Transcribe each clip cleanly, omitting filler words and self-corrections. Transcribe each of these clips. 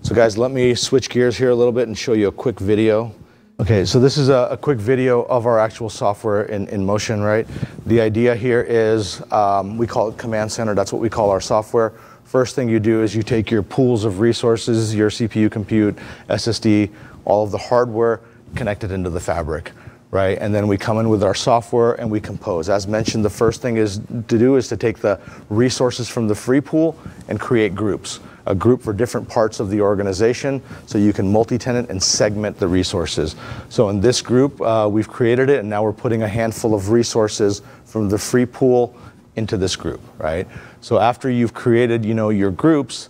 So guys, let me switch gears here a little bit and show you a quick video. Okay, so this is a quick video of our actual software in motion, right? The idea here is, we call it Command Center. That's what we call our software. First thing you do is you take your pools of resources, your CPU compute, SSD, all of the hardware, connect it into the fabric, right? And then we come in with our software and we compose. As mentioned, the first thing is to take the resources from the free pool and create groups. A group for different parts of the organization, so you can multi-tenant and segment the resources. So in this group, we've created it, and now we're putting a handful of resources from the free pool into this group, right? So after you've created, your groups,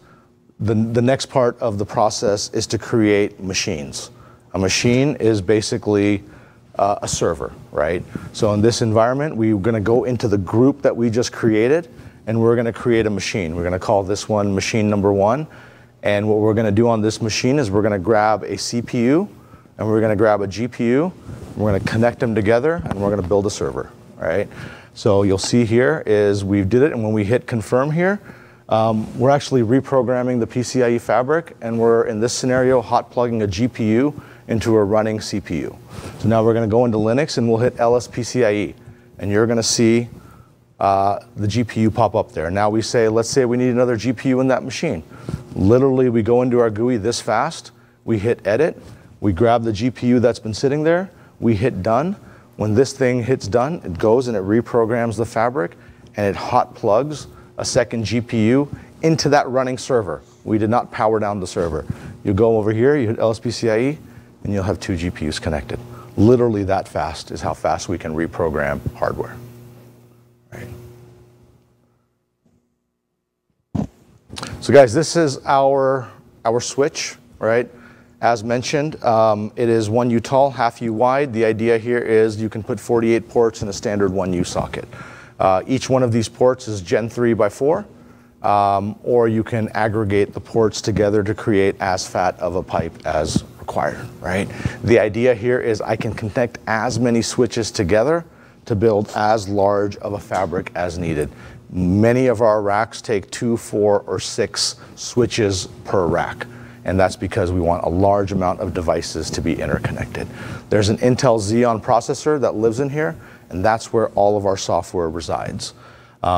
the next part of the process is to create machines. A machine is basically a server, right? So in this environment, we're going to go into the group that we just created, and we're going to create a machine. We're going to call this one machine number 1. And what we're going to do on this machine is we're going to grab a CPU and we're going to grab a GPU. We're going to connect them together and we're going to build a server, right? So you'll see here is we did it, and when we hit confirm here, we're actually reprogramming the PCIe fabric, and we're in this scenario hot plugging a GPU into a running CPU. So now we're going to go into Linux and we'll hit LSPCIe, and you're going to see the GPU pop up there. Now we say, let's say we need another GPU in that machine. Literally, we go into our GUI this fast, we hit edit, we grab the GPU that's been sitting there, we hit done. When this thing hits done, it goes and it reprograms the fabric, and it hot plugs a second GPU into that running server. We did not power down the server. You go over here, you hit LSPCIe, and you'll have 2 GPUs connected. Literally that fast is how fast we can reprogram hardware. Right. So guys, this is our switch, right? As mentioned, it is 1U tall, half U wide. The idea here is you can put 48 ports in a standard 1U socket. Each one of these ports is Gen 3x4, or you can aggregate the ports together to create as fat of a pipe as required, right? The idea here is I can connect as many switches together to build as large of a fabric as needed. Many of our racks take 2, 4, or 6 switches per rack, and that's because we want a large amount of devices to be interconnected. There's an Intel Xeon processor that lives in here, and that's where all of our software resides.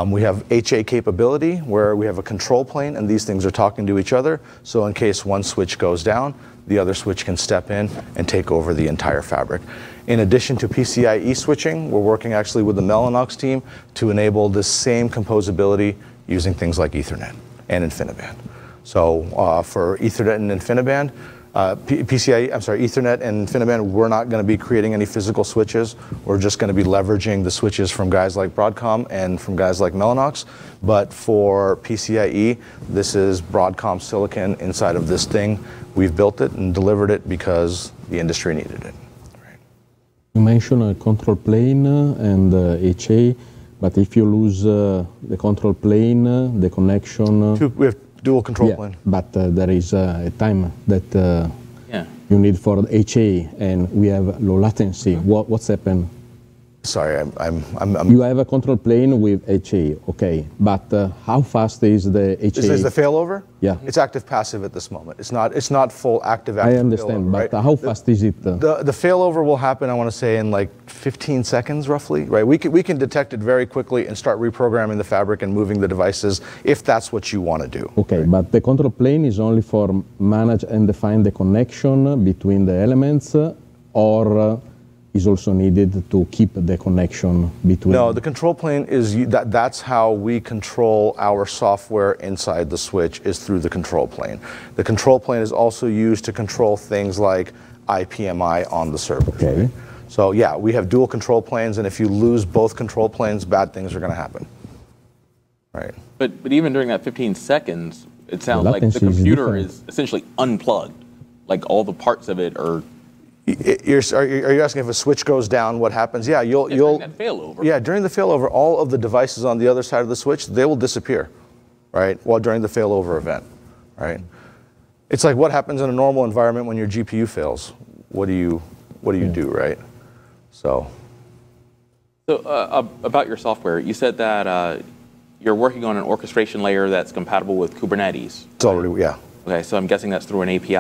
We have HA capability, where we have a control plane, and these things are talking to each other, so in case one switch goes down, the other switch can step in and take over the entire fabric. In addition to PCIe switching, we're working actually with the Mellanox team to enable this same composability using things like Ethernet and InfiniBand. So for Ethernet and InfiniBand, Ethernet and InfiniBand, we're not going to be creating any physical switches. We're just going to be leveraging the switches from guys like Broadcom and from guys like Mellanox. But for PCIe, this is Broadcom silicon inside of this thing. We've built it and delivered it because the industry needed it. Right. You mentioned a control plane and HA, but if you lose the control plane, the connection... We have dual control plane. But there is a time that you need for the HA, and we have low latency. What's happened? Sorry, You have a control plane with HA, okay, but how fast is the HA? Is the failover? Yeah. It's active passive at this moment. It's not full active I understand, failover, but right? how fast is it? The failover will happen, I want to say, in like 15 seconds roughly, right? We can detect it very quickly and start reprogramming the fabric and moving the devices if that's what you want to do. Okay, right? But the control plane is only for manage and define the connection between the elements, or is also needed to keep the connection between? No, the control plane is, that's how we control our software inside the switch, is through the control plane. The control plane is also used to control things like IPMI on the server. Okay. Right? So yeah, we have dual control planes, and if you lose both control planes, bad things are going to happen. Right. But even during that 15 seconds, it sounds like the computer is essentially unplugged. Like all the parts of it are... Are you asking if a switch goes down, what happens? Yeah, during that failover. Yeah, during the failover, all of the devices on the other side of the switch, they will disappear, right? Well, during the failover event, right? It's like what happens in a normal environment when your GPU fails. What do you do, right? So about your software, you said that you're working on an orchestration layer that's compatible with Kubernetes. It's already, yeah. Okay, so I'm guessing that's through an API?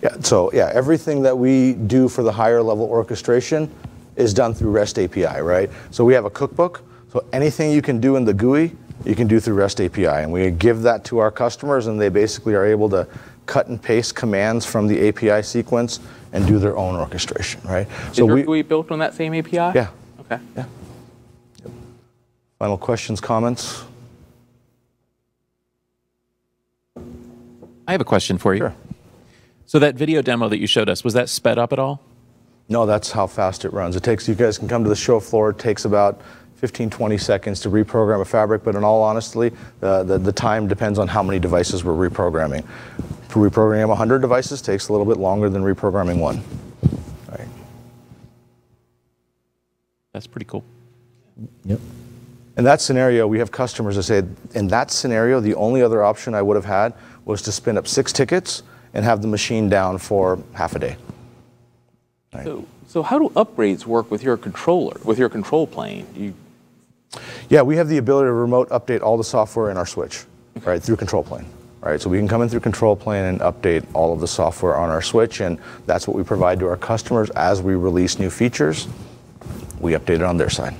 Yeah, so yeah, everything that we do for the higher level orchestration is done through REST API, right? So we have a cookbook, so anything you can do in the GUI, you can do through REST API, and we give that to our customers, and they basically are able to cut and paste commands from the API sequence and do their own orchestration, right? Is your GUI built on that same API? Yeah. Okay. Yeah. Yep. Final questions, comments? I have a question for you. Sure. So that video demo that you showed us, was that sped up at all? No, that's how fast it runs. It takes, you guys can come to the show floor, it takes about 15, 20 seconds to reprogram a fabric, but in all honesty, the time depends on how many devices we're reprogramming. Reprogramming 100 devices takes a little bit longer than reprogramming one. Right. That's pretty cool. Yep. In that scenario, we have customers that say, in that scenario, the only other option I would have had was to spin up 6 tickets and have the machine down for half a day. Right. So how do upgrades work with your controller, with your control plane? Yeah, we have the ability to remote update all the software in our switch, right, through control plane. Right, so we can come in through control plane and update all of the software on our switch, and that's what we provide to our customers as we release new features. We update it on their side.